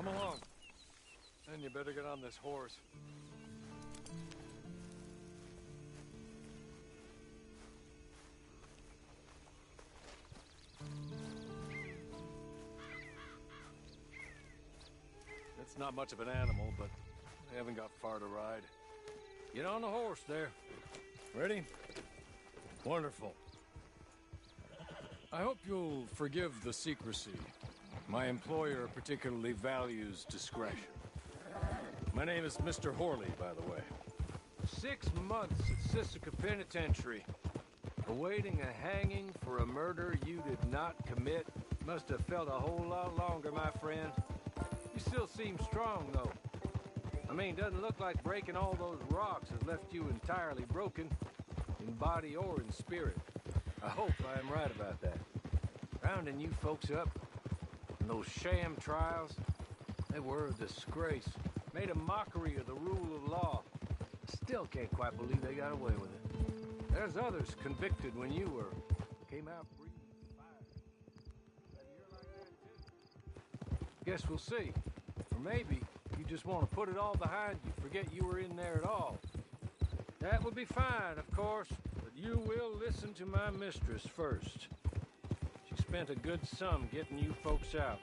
Come along. And you better get on this horse. It's not much of an animal, but they haven't got far to ride. Get on the horse there. Ready? Wonderful. I hope you'll forgive the secrecy. My employer particularly values discretion. My name is Mr. Horley, by the way. 6 months at Sisika Penitentiary. Awaiting a hanging for a murder you did not commit. Must have felt a whole lot longer, my friend. You still seem strong, though. I mean, doesn't look like breaking all those rocks has left you entirely broken, in body or in spirit. I hope I am right about that. Rounding you folks up, and those sham trials, they were a disgrace. Made a mockery of the rule of law. Still can't quite believe they got away with it. There's others convicted when you were. Came out breathing fire. Maybe you're like that too. Guess we'll see. Or maybe you just want to put it all behind you, forget you were in there at all. That would be fine, of course, but you will listen to my mistress first. She spent a good sum getting you folks out.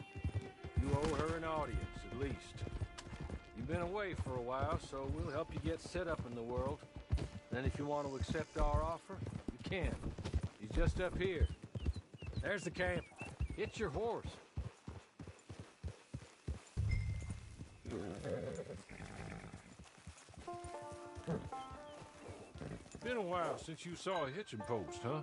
You owe her an audience, at least. You've been away for a while, so we'll help you get set up in the world. Then if you want to accept our offer, you can. He's just up here. There's the camp. Get your horse. Been a while since you saw a hitching post, huh?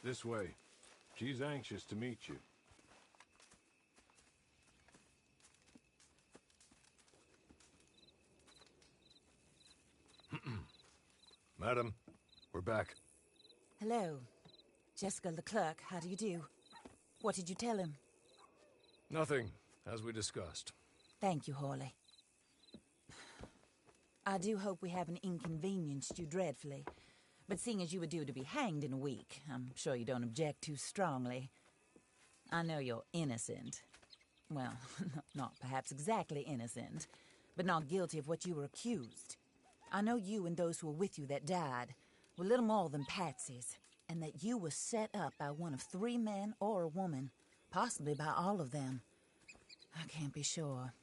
This way. She's anxious to meet you. Madam, we're back. Hello. Jessica Leclerc, how do you do? What did you tell him? Nothing, as we discussed. Thank you, Horley. I do hope we haven't inconvenienced you dreadfully. But seeing as you were due to be hanged in a week, I'm sure you don't object too strongly. I know you're innocent. Well, not perhaps exactly innocent, but not guilty of what you were accused. I know you and those who were with you that died were little more than patsies, and that you were set up by one of 3 men or a woman, possibly by all of them. I can't be sure,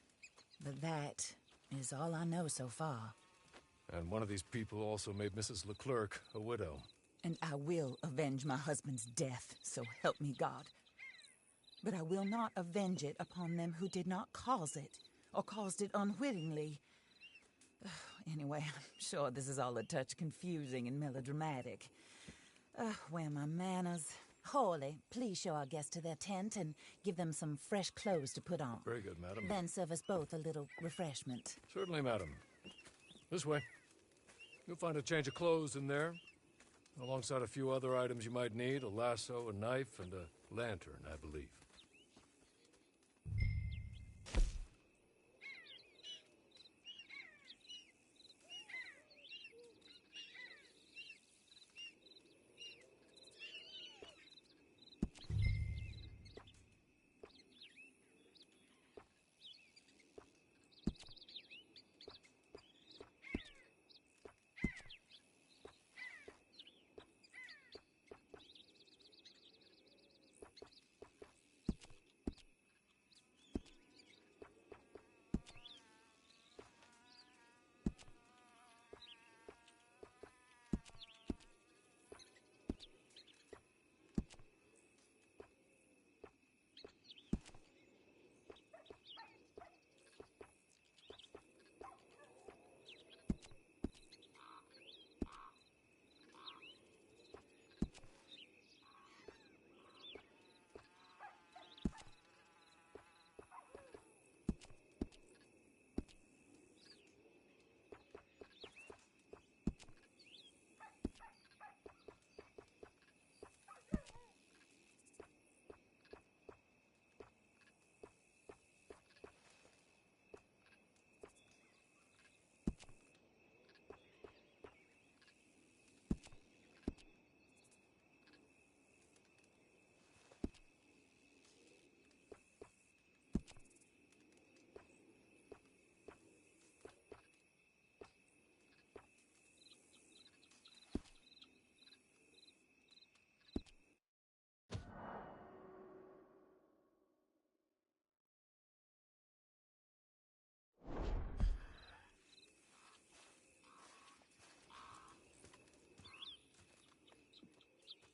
but that is all I know so far. And one of these people also made Mrs. Leclerc a widow. And I will avenge my husband's death, so help me God. But I will not avenge it upon them who did not cause it, or caused it unwittingly. Anyway, I'm sure this is all a touch confusing and melodramatic. Where are my manners? Horley, please show our guests to their tent and give them some fresh clothes to put on. Very good, madam. Then serve us both a little refreshment. Certainly, madam. This way. You'll find a change of clothes in there, alongside a few other items you might need, a lasso, a knife, and a lantern, I believe.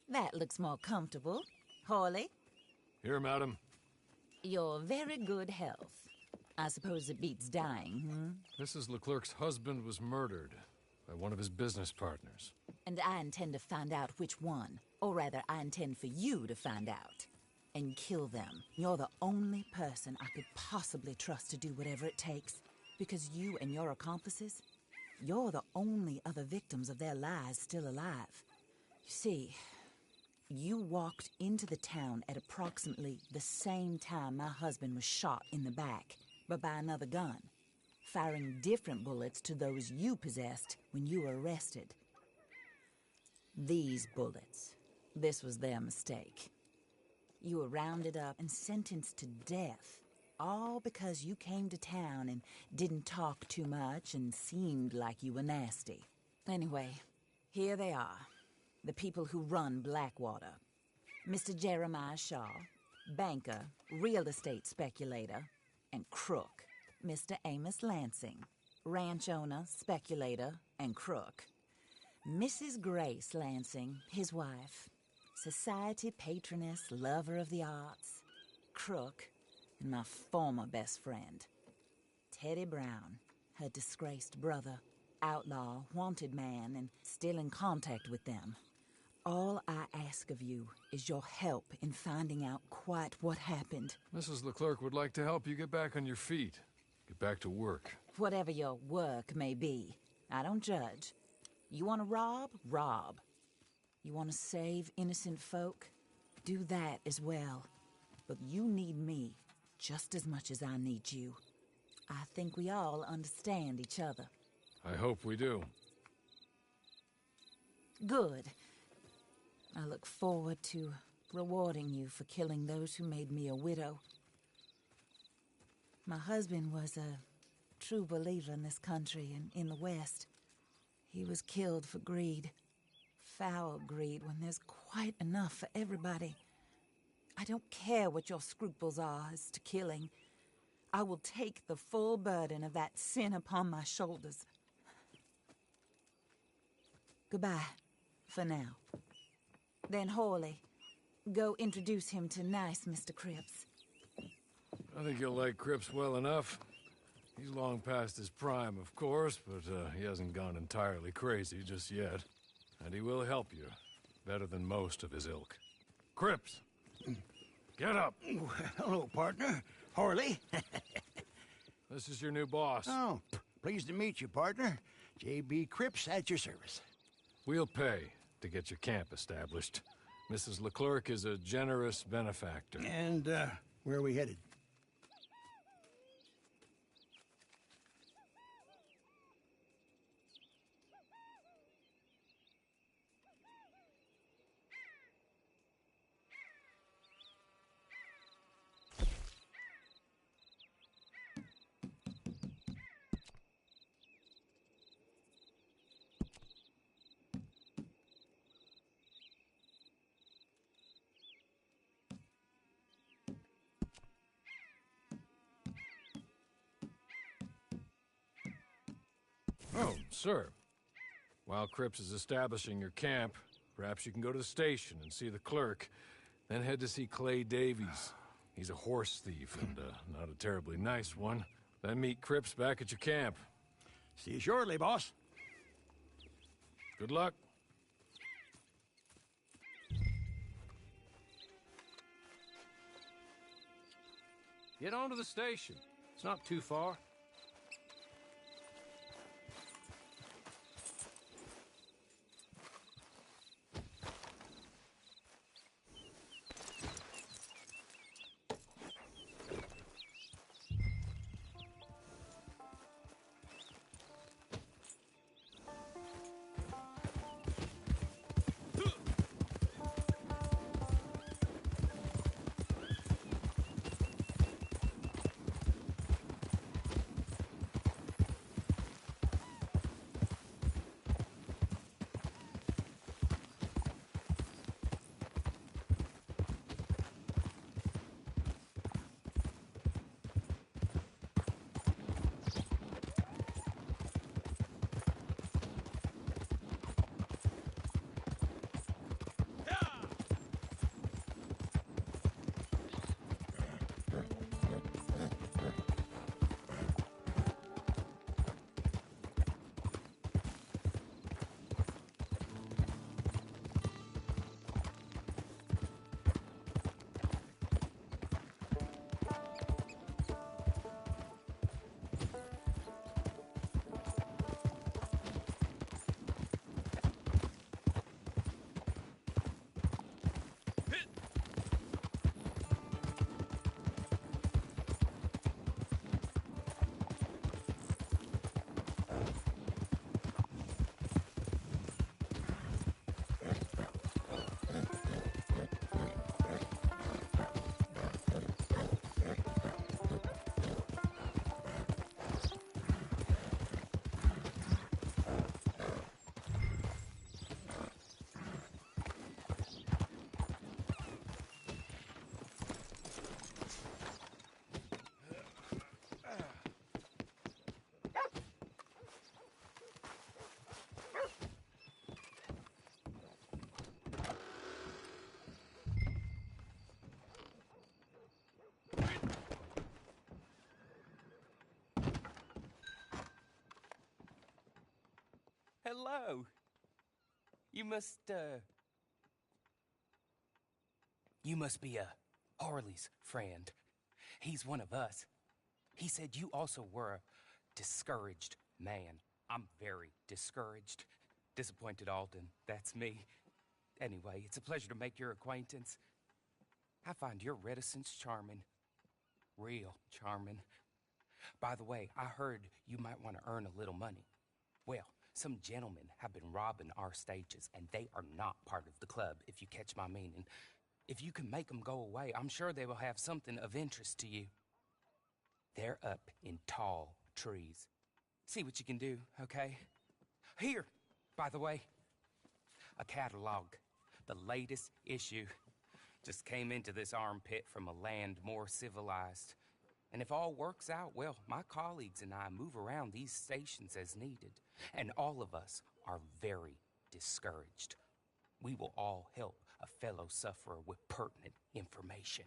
That looks more comfortable. Hawley, Here, madam. your very good health. I suppose it beats dying, Mrs. Leclerc's husband was murdered by one of his business partners. And I intend to find out which one. Or rather, I intend for you to find out. And kill them. You're the only person I could possibly trust to do whatever it takes. Because you and your accomplices, you're the only other victims of their lies still alive. You see, you walked into the town at approximately the same time my husband was shot in the back, but by another gun, firing different bullets to those you possessed when you were arrested. These bullets, this was their mistake. You were rounded up and sentenced to death, all because you came to town and didn't talk too much and seemed like you were nasty. Anyway, here they are, the people who run Blackwater. Mr. Jeremiah Shaw, banker, real estate speculator, and crook. Mr. Amos Lansing, ranch owner, speculator, and crook. Mrs. Grace Lansing, his wife, society patroness, lover of the arts, crook, and my former best friend. Teddy Brown, her disgraced brother, outlaw, wanted man, and still in contact with them. All I ask of you is your help in finding out quite what happened. Mrs. Leclerc would like to help you get back on your feet. Get back to work. Whatever your work may be, I don't judge. You want to rob? Rob. You want to save innocent folk? Do that as well. But you need me just as much as I need you. I think we all understand each other. I hope we do. Good. I look forward to rewarding you for killing those who made me a widow. My husband was a true believer in this country and in the West. He was killed for greed. Foul greed when there's quite enough for everybody. I don't care what your scruples are as to killing. I will take the full burden of that sin upon my shoulders. Goodbye, for now. Then Hawley, go introduce him to nice Mr. Cripps. I think you'll like Cripps well enough. He's long past his prime, of course, but he hasn't gone entirely crazy just yet. And he will help you, better than most of his ilk. Cripps! Get up! Hello, partner. Hawley. This is your new boss. Oh, pleased to meet you, partner. J.B. Cripps at your service. We'll pay to get your camp established. Mrs. Leclerc is a generous benefactor. And, where are we headed? Oh, sir. While Cripps is establishing your camp, perhaps you can go to the station and see the clerk, then head to see Clay Davies. He's a horse thief and not a terribly nice one. Then meet Cripps back at your camp. See you shortly, boss. Good luck. Get on to the station. It's not too far. Hello. You must be Harley's friend. He's one of us. He said you also were a discouraged man. I'm very discouraged. Disappointed Alden, that's me. Anyway, it's a pleasure to make your acquaintance. I find your reticence charming. Real charming. By the way, I heard you might want to earn a little money. Well, some gentlemen have been robbing our stages, and they are not part of the club, if you catch my meaning. If you can make them go away, I'm sure they will have something of interest to you. They're up in tall trees. See what you can do, okay? Here, by the way, a catalog. The latest issue. Just came into this armpit from a land more civilized. And if all works out, well, my colleagues and I move around these stations as needed. And all of us are very discouraged. We will all help a fellow sufferer with pertinent information.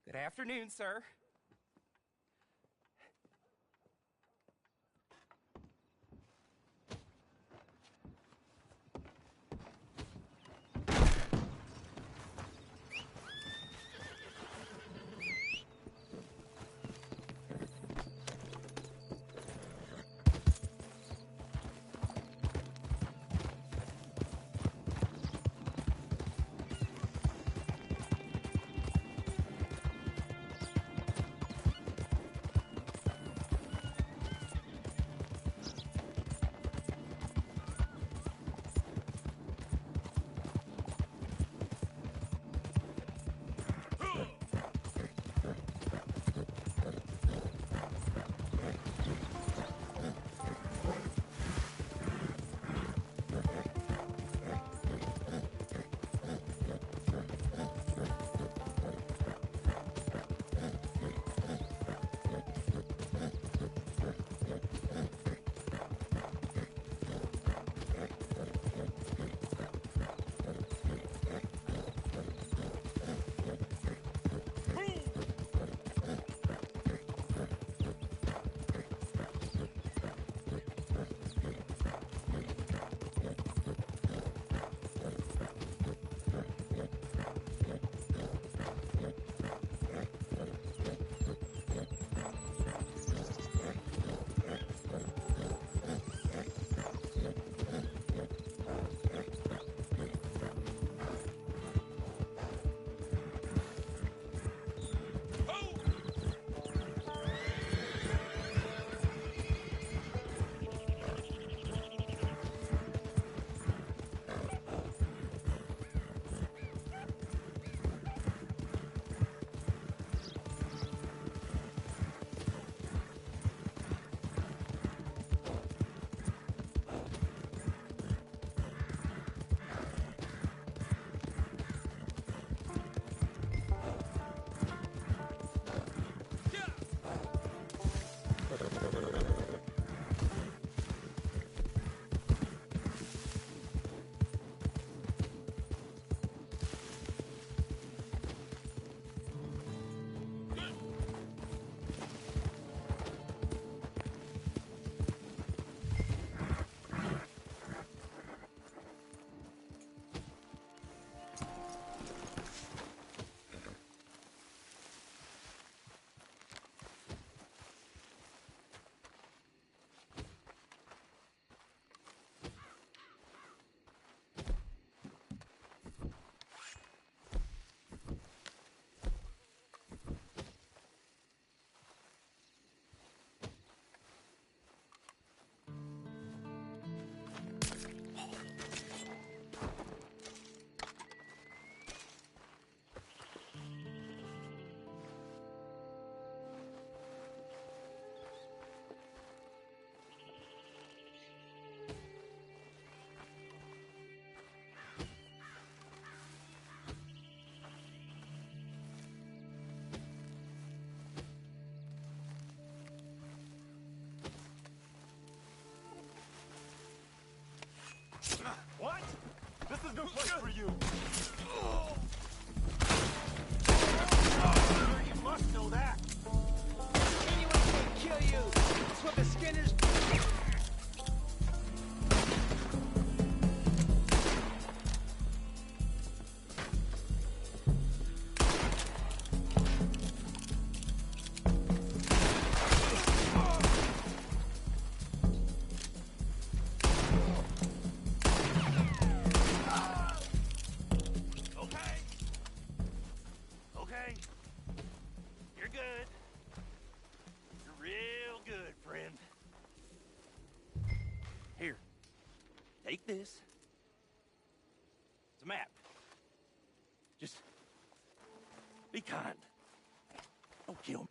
Good afternoon, sir. okay. You're good. You're real good, friend. Here. Take this. It's a map. Just be kind. Don't kill me.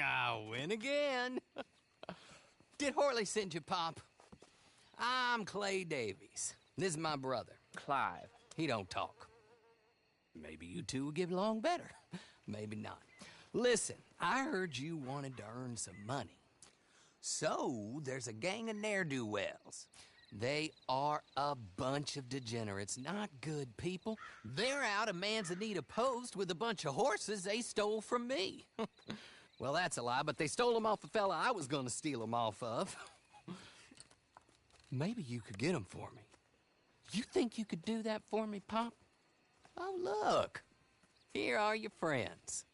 I'll win again. Did Horley send you, Pop? I'm Clay Davies. This is my brother, Clive. He don't talk. Maybe you two will get along better. Maybe not. Listen, I heard you wanted to earn some money. So, there's a gang of ne'er-do-wells. They are a bunch of degenerates, not good people. They're out of Manzanita Post with a bunch of horses they stole from me. Well, that's a lie, but they stole them off the fella I was gonna steal them off of. Maybe you could get them for me. You think you could do that for me, Pop? Oh, look. Here are your friends.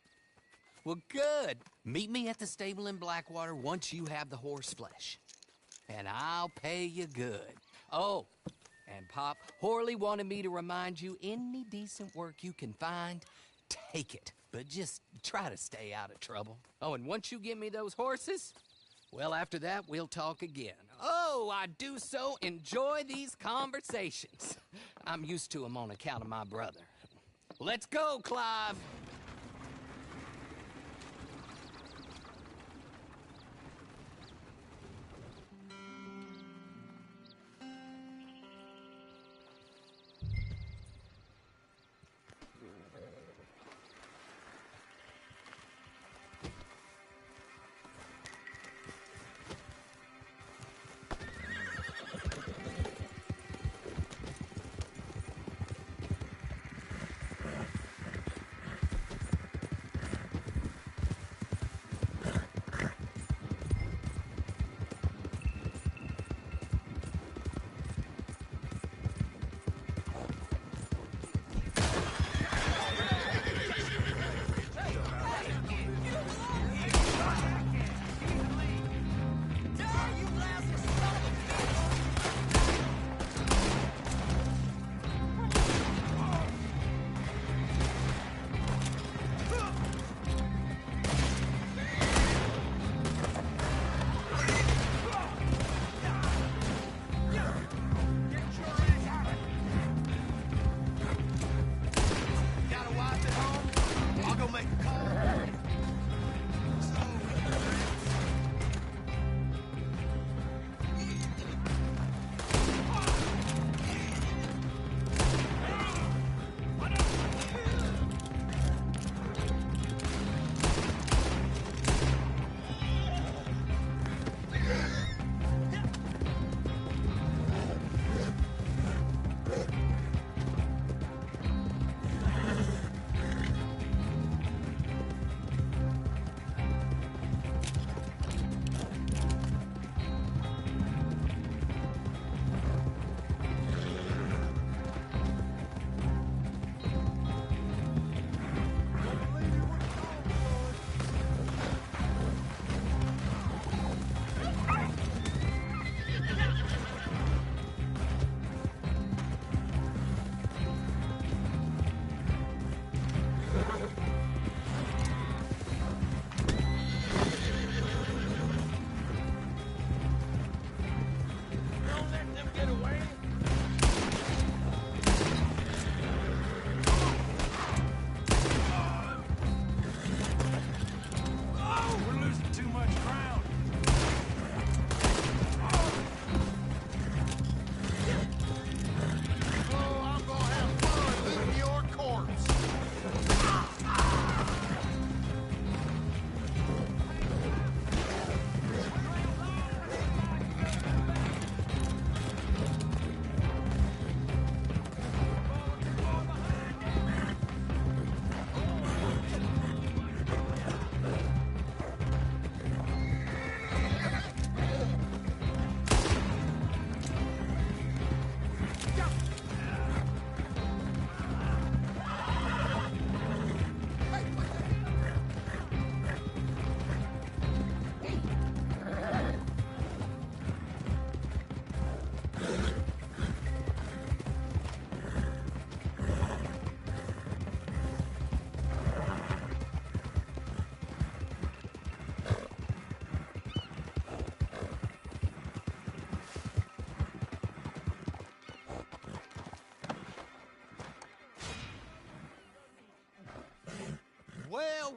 Well, good. Meet me at the stable in Blackwater once you have the horse flesh. And I'll pay you good. Oh, and Pop, Horley wanted me to remind you, any decent work you can find, take it. But just try to stay out of trouble. Oh, and once you give me those horses, well, after that, we'll talk again. Oh, I do so enjoy these conversations. I'm used to them on account of my brother. Let's go, Clive.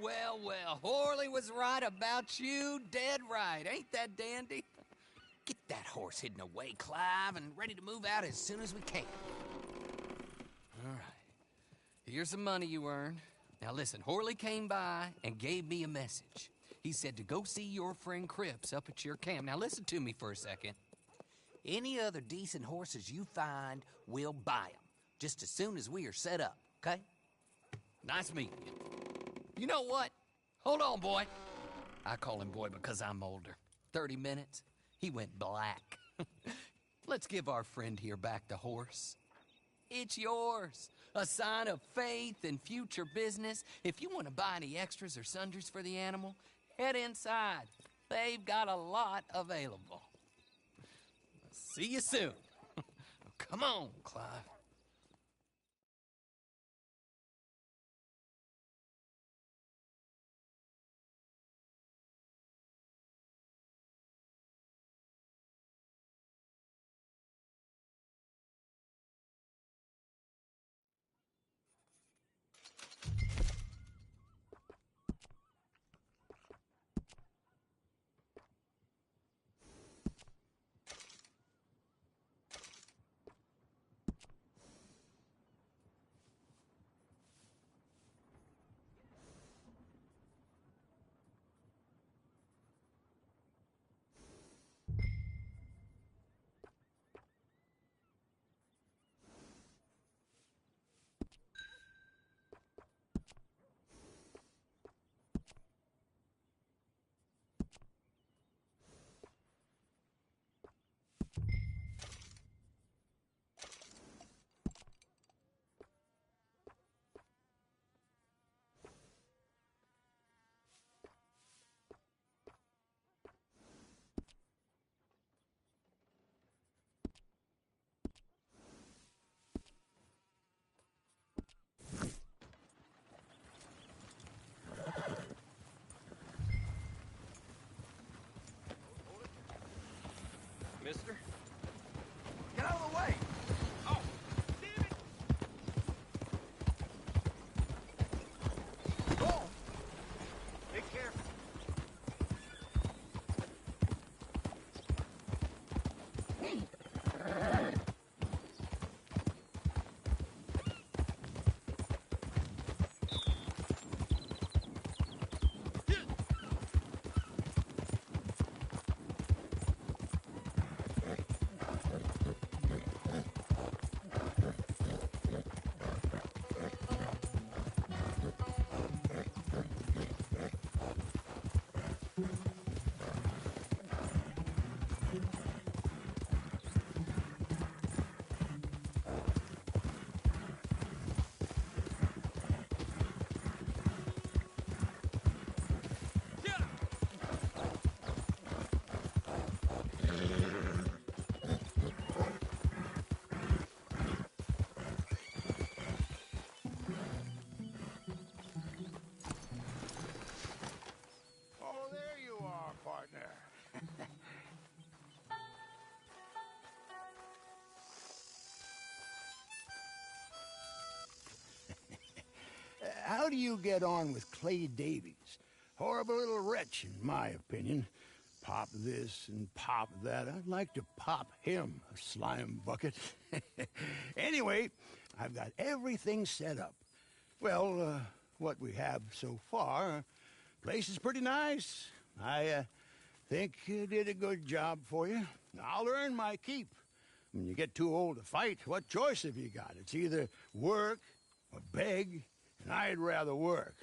Well. Horley was right about you, dead right. Ain't that dandy? Get that horse hidden away, Clive, and ready to move out as soon as we can. All right. Here's the money you earned. Now listen, Horley came by and gave me a message. He said to go see your friend Cripps up at your camp. Now listen to me for a second. Any other decent horses you find, we'll buy them. Just as soon as we are set up, okay? Nice meeting you. You know what? Hold on, boy. I call him boy because I'm older. 30 minutes, he went black. Let's give our friend here back the horse. It's yours. A sign of faith and future business. If you want to buy any extras or sundries for the animal, head inside. They've got a lot available. See you soon. Come on, Clive. Mister? Get out of the way! Oh, damn it! Oh! Be careful. Oh, there you are, partner. How do you get on with Clay Davies? Horrible little wretch, in my opinion. Pop this and pop that. I'd like to pop him, a slime bucket. Anyway, I've got everything set up. Well, what we have so far, place is pretty nice. I think you did a good job for you. I'll earn my keep. When you get too old to fight, what choice have you got? It's either work or beg, and I'd rather work.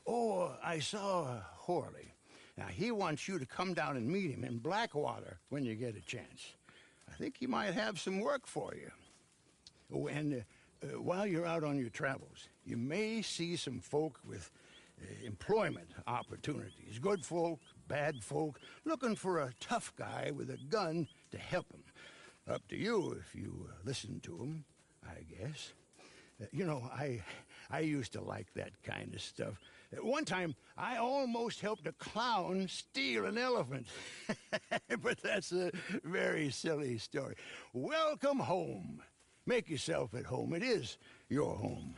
Oh, I saw Horley. Now, he wants you to come down and meet him in Blackwater when you get a chance. I think he might have some work for you. Oh, and while you're out on your travels, you may see some folk with employment opportunities. Good folk, bad folk, looking for a tough guy with a gun to help them. Up to you if you listen to them, I guess. You know, I used to like that kind of stuff. One time, I almost helped a clown steal an elephant. But that's a very silly story. Welcome home. Make yourself at home. It is your home.